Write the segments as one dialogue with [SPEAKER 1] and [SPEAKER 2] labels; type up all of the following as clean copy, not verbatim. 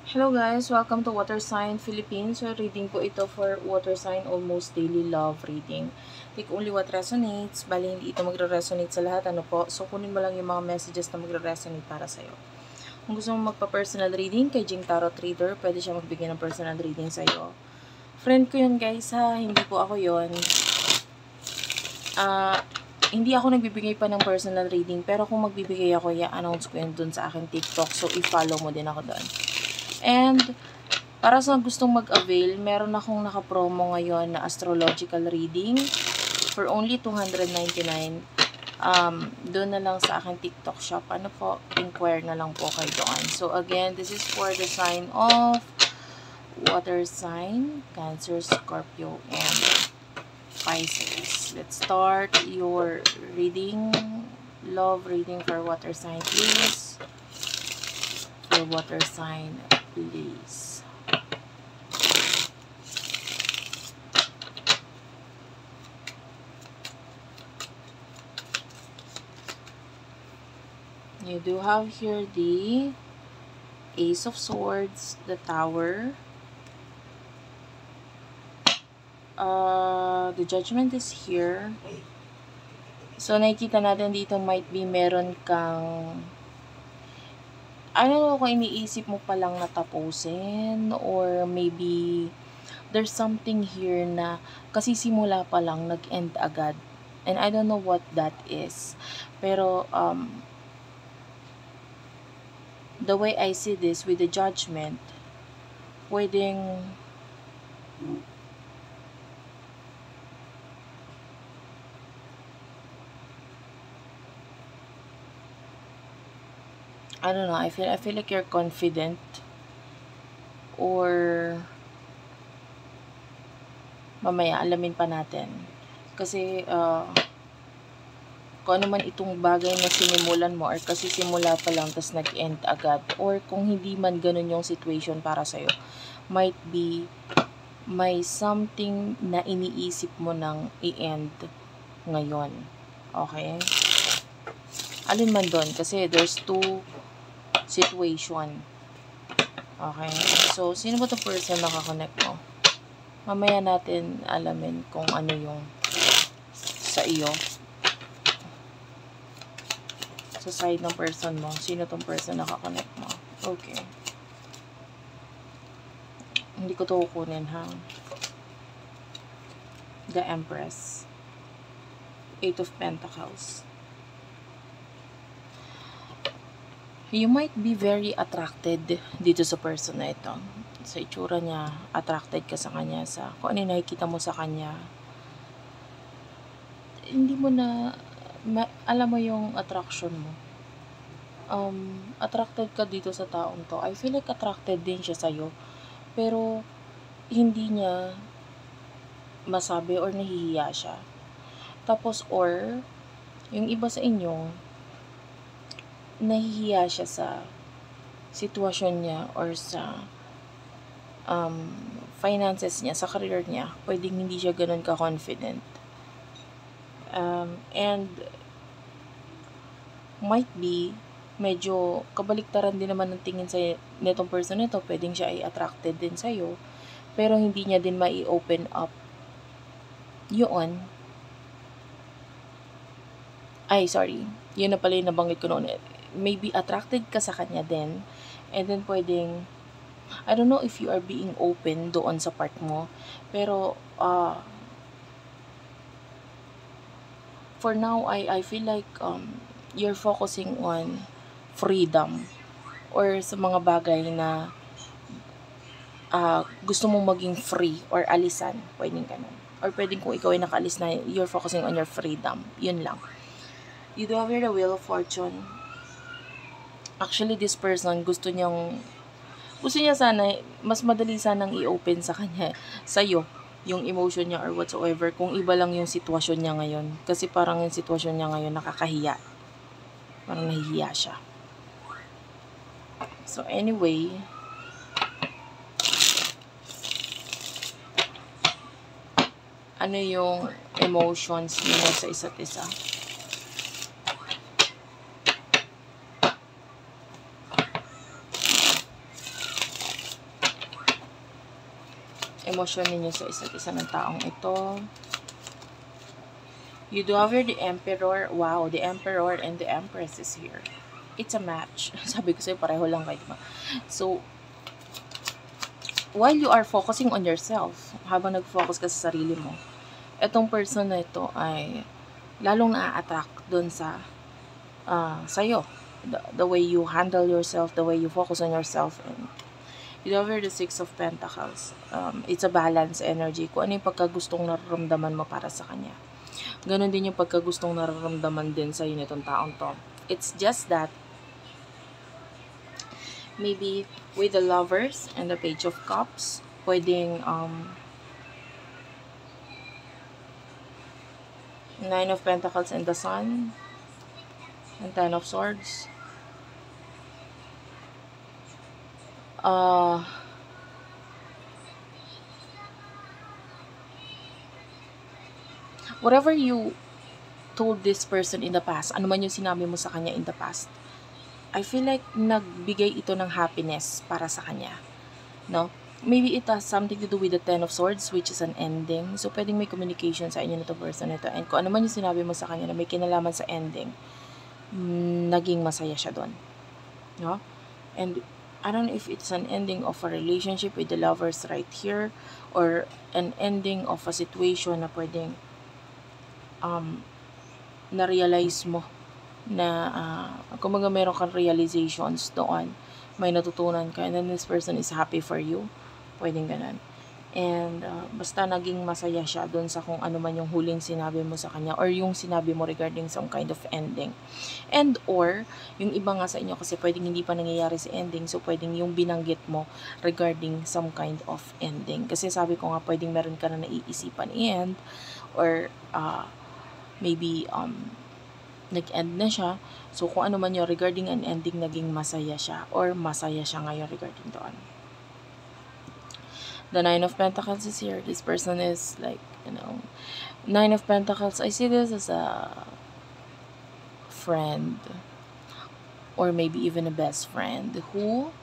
[SPEAKER 1] Hello guys! Welcome to Water Sign Philippines. So, reading po ito for Water Sign Almost Daily Love Reading. Take only what resonates. Bali, hindi ito magre-resonate sa lahat. Ano po? So, kunin mo lang yung mga messages na magre-resonate para sa'yo. Kung gusto mo magpa-personal reading kay Jing Tarot Reader, pwede siya magbigay ng personal reading sa'yo. Friend ko yun guys ha. Hindi po ako yun. Hindi ako nagbibigay pa ng personal reading. Pero kung magbibigay ako, i-announce ko yun dun sa akin TikTok. So, i-follow mo din ako dun. And, para sa gustong mag-avail, meron akong naka-promo ngayon na astrological reading for only $299. Doon na lang sa aking TikTok shop. Ano po, inquire na lang po kayo doon. So, again, this is for the sign of water sign, Cancer, Scorpio, and Pisces. Let's start your reading. Love reading for water sign, please. For water sign, please. You do have here the Ace of Swords, the Tower. The Judgment is here. So, nakikita natin dito might be meron kang kung iniisip mo palang natapusin or maybe there's something here na kasi simula pa lang nag-end agad. And I don't know what that is. Pero, the way I see this with the Judgment, pwedeng I don't know, I feel like you're confident or mamaya alamin pa natin. Kasi kung ano man itong bagay na sinimulan mo or kasi simula pa lang tas nag-end agad or kung hindi man ganun yung situation para sa'yo, might be may something na iniisip mo nang i-end ngayon. Okay? Alin man doon kasi there's two situation. Okay? So, sino ba itong person na nakakonect mo? Mamaya natin alamin kung ano yung sa iyo. Sa side ng person mo. Sino itong person na nakakonect mo? Okay. Hindi ko ito kukunin ha. The Empress. Eight of Pentacles. You might be very attracted dito sa person na ito. Sa itsura niya, attracted ka sa kanya, sa kung ano nakikita mo sa kanya. Hindi mo na, alam mo yung attraction mo. Attracted ka dito sa taong to. I feel like attracted din siya sa'yo. Pero, hindi niya masabi or nahihiya siya. Tapos, or, yung iba sa inyo, nahihiya siya sa sitwasyon niya or sa finances niya, sa career niya. Pwedeng hindi siya ganun ka-confident. And might be medyo kabaliktaran din naman ng tingin sa netong person nito. Pwedeng siya ay attracted din sa'yo, pero hindi niya din mai-open up yun. Yun na pala yung nabanggit ko noon. Maybe attracted ka sa kanya din, and then pwedeng, I don't know if you are being open doon sa part mo, pero for now, I feel like you're focusing on freedom or sa mga bagay na gusto mong maging free or alisan, pwedeng ganun. Or pwedeng kung ikaw ay nakaalis na, you're focusing on your freedom. Yun lang. You do have here the Wheel of Fortune. Actually, this person, gusto niya sana, mas madali sanang i-open sa kanya, sa'yo, yung emotion niya or whatsoever, kung iba lang yung sitwasyon niya ngayon. Kasi parang yung sitwasyon niya ngayon nakakahiya. Parang nahihiya siya. So, anyway, ano yung emotions niyo sa isa't isa? emosyon ninyo sa isa't isa ng taong ito. You do have here the Emperor. Wow, the Emperor and the Empress is here. It's a match. Sabi ko sa'yo, pareho lang kayo, diba? So, while you are focusing on yourself, habang nag-focus ka sa sarili mo, etong person na ito ay lalong na-attract dun sa sa'yo. The way you handle yourself, the way you focus on yourself. And you have here the Six of Pentacles. It's a balance energy. Kung ano yung pagkagustong nararamdaman mo para sa kanya. Ganon din yung pagkagustong nararamdaman din sa'yo nitong taong to. It's just that, maybe with the Lovers and the Page of Cups, pwedeng Nine of Pentacles and the Sun, and Ten of Swords. Whatever you told this person in the past, ano man yung sinabi mo sa kanya in the past, I feel like nagbigay ito ng happiness para sa kanya. No? Maybe it has something to do with the Ten of Swords, which is an ending. So, pwedeng may communication sa inyo nito person nito. And kung ano man yung sinabi mo sa kanya na may kinalaman sa ending, naging masaya siya doon. No? And I don't know if it's an ending of a relationship with the Lovers right here, or an ending of a situation na pwedeng na-realize mo na kumbaga meron kang realizations doon, may natutunan ka, and then this person is happy for you, pwedeng ganun. And basta naging masaya siya doon sa kung ano man yung huling sinabi mo sa kanya, or yung sinabi mo regarding some kind of ending. And or yung iba nga sa inyo kasi pwedeng hindi pa nangyayari si ending, so pwedeng yung binanggit mo regarding some kind of ending. Kasi sabi ko nga, pwedeng meron ka na naiisipan i-end, or maybe nag-end na siya. So kung ano man yun regarding an ending, naging masaya siya, or masaya siya ngayon regarding doon. The Nine of Pentacles is here. This person is like, Nine of Pentacles, I see this as a friend, or maybe even a best friend, who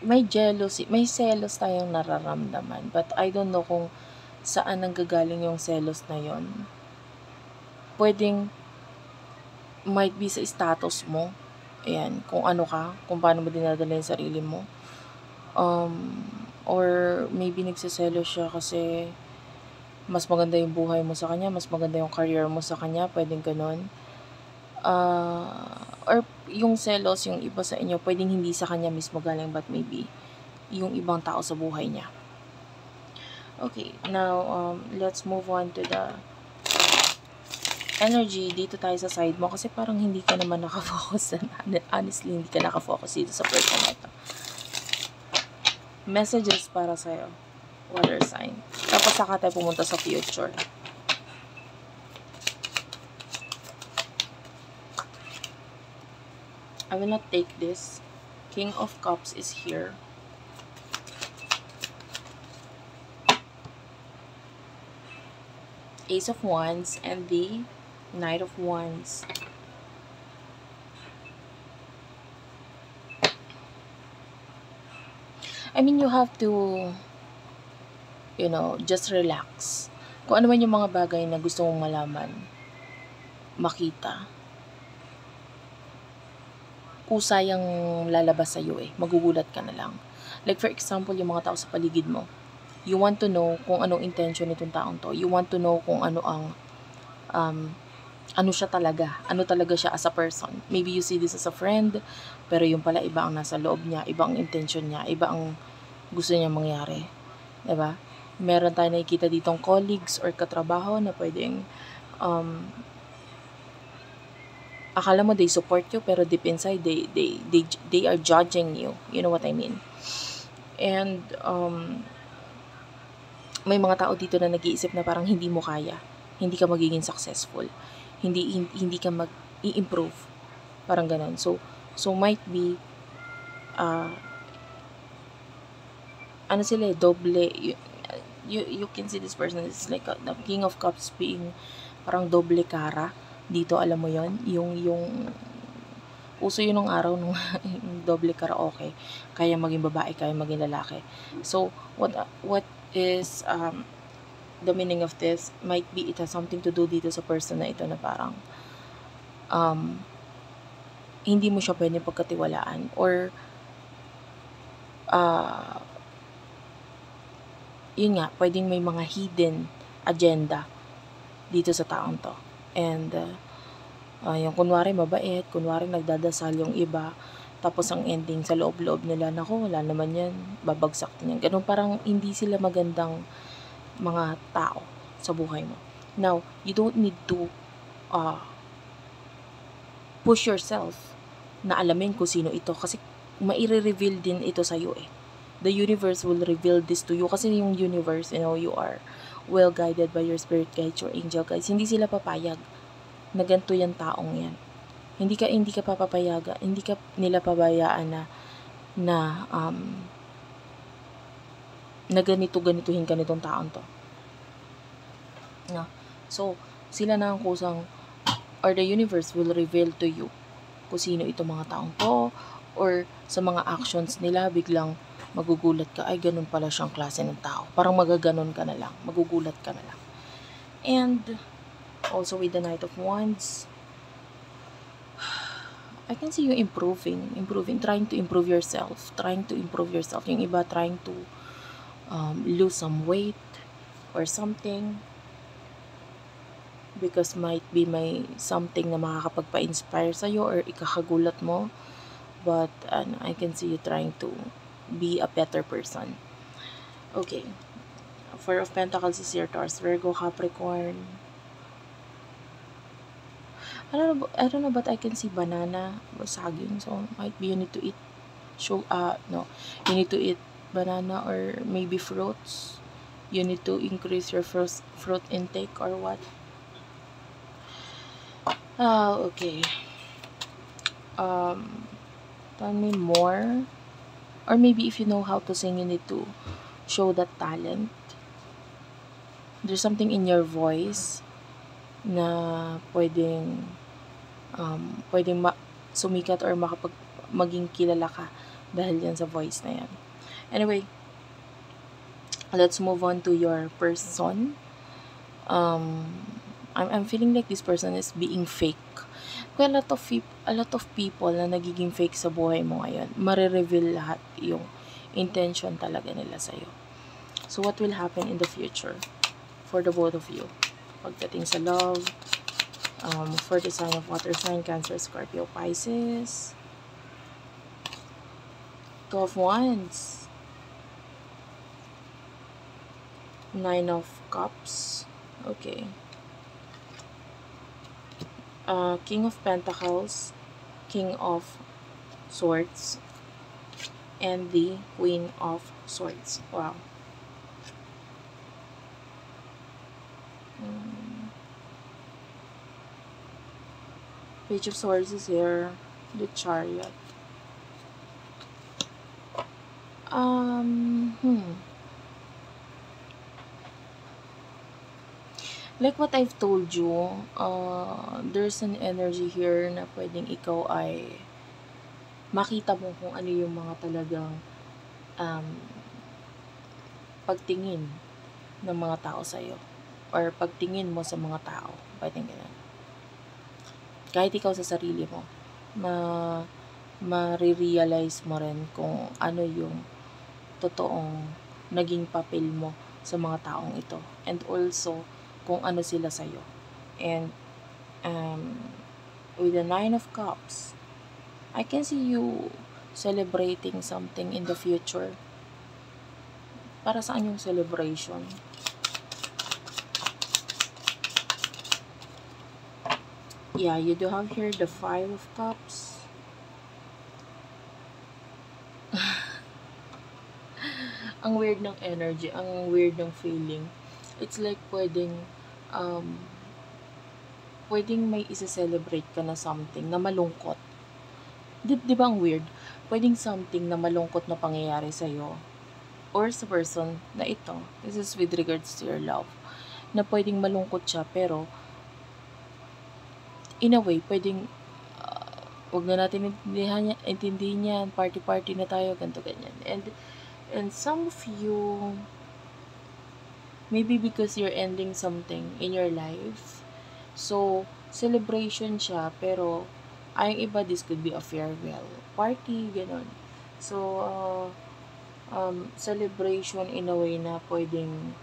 [SPEAKER 1] may jealousy, may selos tayong nararamdaman, but I don't know kung saan nanggagaling yung selos na yon. Pwedeng might be sa status mo, ayan, kung ano ka, kung paano mo dinadala yung sarili mo, or maybe nagsiselos siya kasi mas maganda yung buhay mo sa kanya, mas maganda yung career mo sa kanya, pwedeng ganun. Or yung selos, yung iba sa inyo, pwedeng hindi sa kanya mismo galing, but maybe yung ibang tao sa buhay niya. Okay, now let's move on to the energy dito tayo sa side mo, kasi parang hindi ka naman nakafocus. Honestly, hindi ka nakafocus dito sa person na ito. Messages para sa'yo, water sign. Tapos saka tayo pumunta sa future. I will not take this. King of Cups is here. Ace of Wands and the Knight of Wands. I mean, you have to, just relax. Kung ano man yung mga bagay na gusto mong malaman, makita, kusayang lalabas sa'yo magugulat ka na lang. Like for example, yung mga tao sa paligid mo, you want to know kung anong intention nitong taong to. You want to know kung ano ang, ano siya talaga. Ano talaga siya as a person. Maybe you see this as a friend, pero yung pala iba ang nasa loob niya, iba ang intention niya, iba ang gusto niya mangyari. Diba? Meron tayo nakikita ditong colleagues or katrabaho na pwedeng, akala mo they support you, pero deep inside, they are judging you. You know what I mean? And, may mga tao dito na nag-iisip na parang hindi mo kaya. Hindi ka magiging successful. Hindi ka mag-i-improve. Parang ganun. So might be, ano sila, doble. You can see this person is like the King of Cups being parang doble cara. dito, alam mo yon, yung uso yun nung araw nung doble karaoke, kaya maging babae, kaya maging lalaki. So what is the meaning of this? Might be it has something to do dito sa person na ito, na parang hindi mo siya pwedeng pagkatiwalaan, or yun nga, pwedeng may mga hidden agenda dito sa taong to. And yung kunwari mabait, kunwari nagdadasal yung iba, tapos ang ending sa loob-loob nila, naku, wala naman yan, babagsak din yan. Ganun, parang hindi sila magandang mga tao sa buhay mo. Now, you don't need to push yourself na alamin kung sino ito, kasi maire-reveal din ito sa'yo eh. The universe will reveal this to you, kasi yung universe, you are well guided by your spirit guides, your angel guides. Hindi sila papayag na ganito yung taong yan. Hindi ka papapayaga, hindi ka nila pabayaan na ganituhin ka nitong taong to. So, sila na ang kusang, or the universe will reveal to you kung sino itong mga taong to, or sa mga actions nila, biglang magugulat ka, ay ganun pala siyang klase ng tao. Parang magaganon ka na lang, magugulat ka na lang. And also with the Knight of Wands, I can see you improving, trying to improve yourself. Yung iba trying to lose some weight or something, because might be may something na makakapagpa-inspire sa'yo or ikakagulat mo. But I can see you trying to be a better person. Okay. Four of Pentacles is your Taurus, Virgo, Capricorn. I don't know, but I can see banana or saging. So might be you need to eat you need to eat banana, or maybe fruits. You need to increase your fruit intake or what. Okay. Tell me more. Or maybe if you know how to sing, you need to show that talent. There's something in your voice na pwedeng sumikat or maging kilala ka dahil yan sa voice na yan. Anyway, let's move on to your person. I'm feeling like this person is being fake. Kaya a lot of people na nagiging fake sa buhay mo ngayon, marireveal lahat yung intention talaga nila sa'yo. So what will happen in the future for the both of you? Pagdating sa love, for the sign of water sign, Cancer, Scorpio, Pisces. Two of Wands. Nine of Cups. Okay. King of Pentacles, King of Swords, and the Queen of Swords. Wow. Page of Swords is here. The Chariot. Like what I've told you, there's an energy here na pwedeng ikaw ay makita mo kung ano yung mga talagang pagtingin ng mga tao sa'yo, or pagtingin mo sa mga tao, pwedeng ganun. Kahit ikaw sa sarili mo, ma-realize mo rin kung ano yung totoong naging papel mo sa mga taong ito, and also kung ano sila sa'yo. And with the Nine of Cups, I can see you celebrating something in the future. Para saan yung celebration? Yeah, you do have here the Five of Cups. Ang weird ng energy, ang weird ng feeling. It's like pwedeng may isa-celebrate ka na something na malungkot. Di ba ang weird? Pwedeng something na malungkot na pangyayari sa'yo or sa person na ito. This is with regards to your love. Na pwedeng malungkot siya, pero in a way, pwedeng, wag na natin intindihin yan, party-party na tayo, ganito, ganyan. And some of you, maybe because you're ending something in your life, so, celebration siya, pero, ang iba, this could be a farewell party, ganon. So, celebration in a way na pwedeng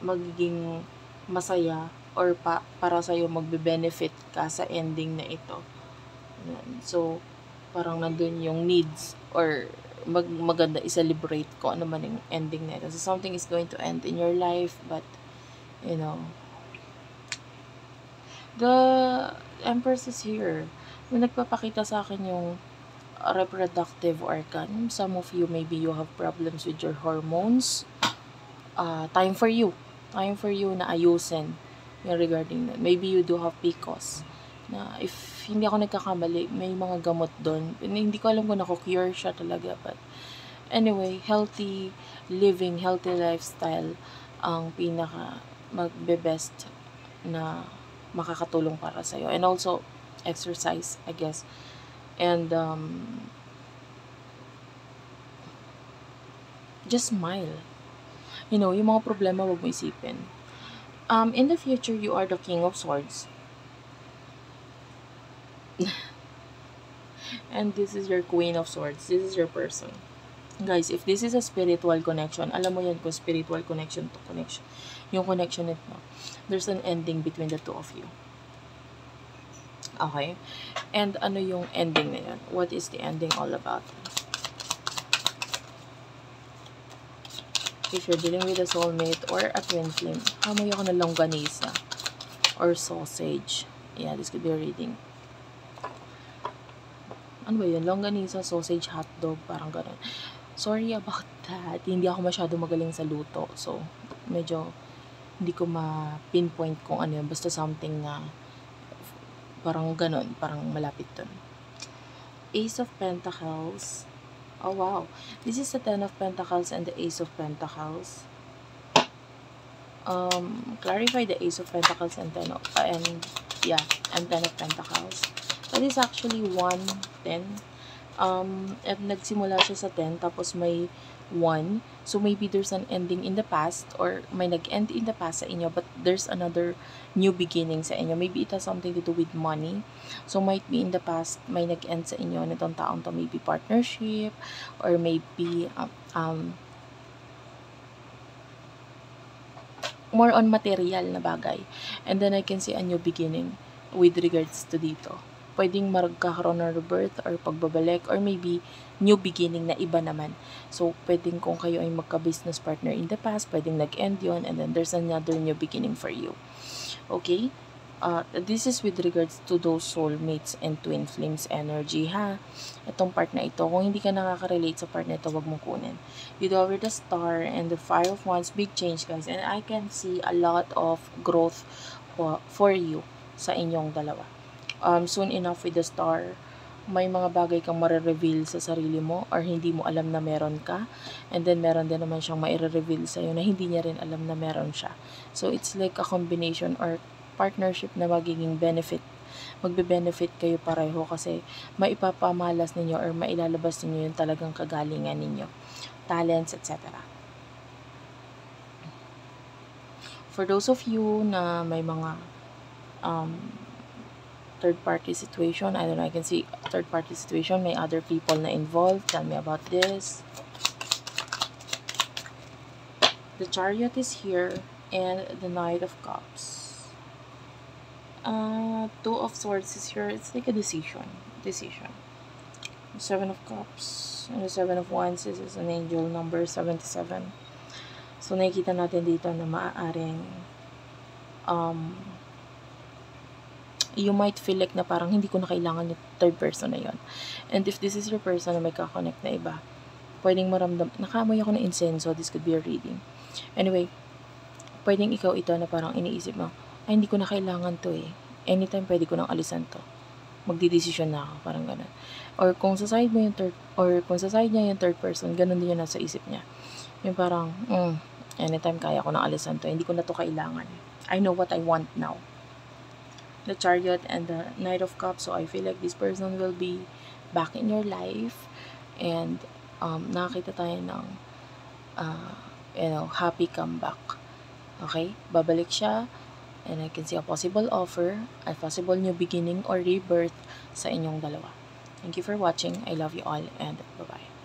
[SPEAKER 1] magiging masaya or para sa'yo magbe-benefit ka sa ending na ito. So, parang nandun yung needs or maganda i-celebrate ko ano man yung ending na ito. So, something is going to end in your life, but, you know, the Empress is here. May nagpapakita sa akin yung reproductive organ. Some of you, maybe you have problems with your hormones. Time for you na ayusin yung regarding that. Maybe you do have PCOS. Na if hindi ako nagkakamali, may mga gamot doon. Hindi ko alam kung naku-cure siya talaga. But anyway, healthy living, healthy lifestyle ang pinaka magbe-best na makakatulong para sa'yo. And also, exercise, I guess. And just smile. You know, yung mga problema wag mo isipin. In the future, you are the King of Swords. And this is your Queen of Swords. This is your person. Guys, if this is a spiritual connection, alam mo yan kung spiritual connection to connection. Yung connection nito, there's an ending between the two of you. Okay? And ano yung ending na yun? What is the ending all about? If you're dealing with a soulmate or a twin flame, hamoy ako ng longganisa or sausage. Yeah, this could be a reading. Ano ba yun? Longganisa, sausage, hotdog, parang gano'n. Sorry about that. Hindi ako masyado magaling sa luto. So, medyo hindi ko ma-pinpoint kung ano yun. Basta something na parang gano'n. Parang malapit dun. Ace of Pentacles. Oh, wow. This is the 10 of Pentacles and the Ace of Pentacles. Clarify the Ace of Pentacles and 10 of, and 10 of Pentacles. That is actually 1, 10. At nagsimula siya sa 10, tapos may 1. So, maybe there's an ending in the past, or may nag-end in the past sa inyo, but there's another new beginning sa inyo. Maybe it has something to do with money. So, might be in the past, may nag-end sa inyo nitong taong to, maybe partnership, or maybe, more on material na bagay. And then, I can see a new beginning with regards to dito. Pwedeng magkakaroon ng rebirth or pagbabalik, or maybe new beginning na iba naman. So, pwedeng kung kayo ay magka-business partner in the past, pwedeng nag-end yun, and then there's another new beginning for you. Okay? This is with regards to those soulmates and twin flames energy, ha? Itong part na ito, kung hindi ka nakaka-relate sa part na ito, wag mong kunin. You do over the Star and the Five of Wands, big change, guys. And I can see a lot of growth for you sa inyong dalawa. Soon enough with the Star, may mga bagay kang marireveal sa sarili mo or hindi mo alam na meron ka. And then, meron din naman siyang maire-reveal sa'yo na hindi niya rin alam na meron siya. So, it's like a combination or partnership na magiging benefit. Magbe-benefit kayo pareho kasi maipapamalas ninyo or mailalabas ninyo yung talagang kagalingan ninyo. Talents, etc. For those of you na may mga third-party situation, I don't know, I can see third-party situation, may other people na involved. Tell me about this. The Chariot is here, and the Knight of Cups. Two of Swords is here. It's like a decision. The Seven of Cups, and the Seven of Wands is an angel number 77. So, nakikita natin dito na maaaring you might feel like na parang hindi ko na kailangan yung third person na yon. And if this is your person na may kakonect na iba, pwedeng maramdam, nakamoy ako ng insenso, this could be a reading. Anyway, pwedeng ikaw ito na parang iniisip mo, ay hindi ko na kailangan to eh. Anytime pwede ko nang alisan to. Magdidesisyon na ako, parang ganun. Or kung sa side mo yung kung sa side niya yung third person, ganun din yun nasa isip niya. Yung parang, anytime kaya ko nang alisan to, hindi ko na to kailangan. I know what I want now. the Chariot and the Knight of Cups. So I feel like this person will be back in your life, and nakakita tayo ng happy comeback. Okay? Babalik siya, and I can see a possible offer, a possible new beginning or rebirth sa inyong dalawa. Thank you for watching. I love you all, and bye-bye.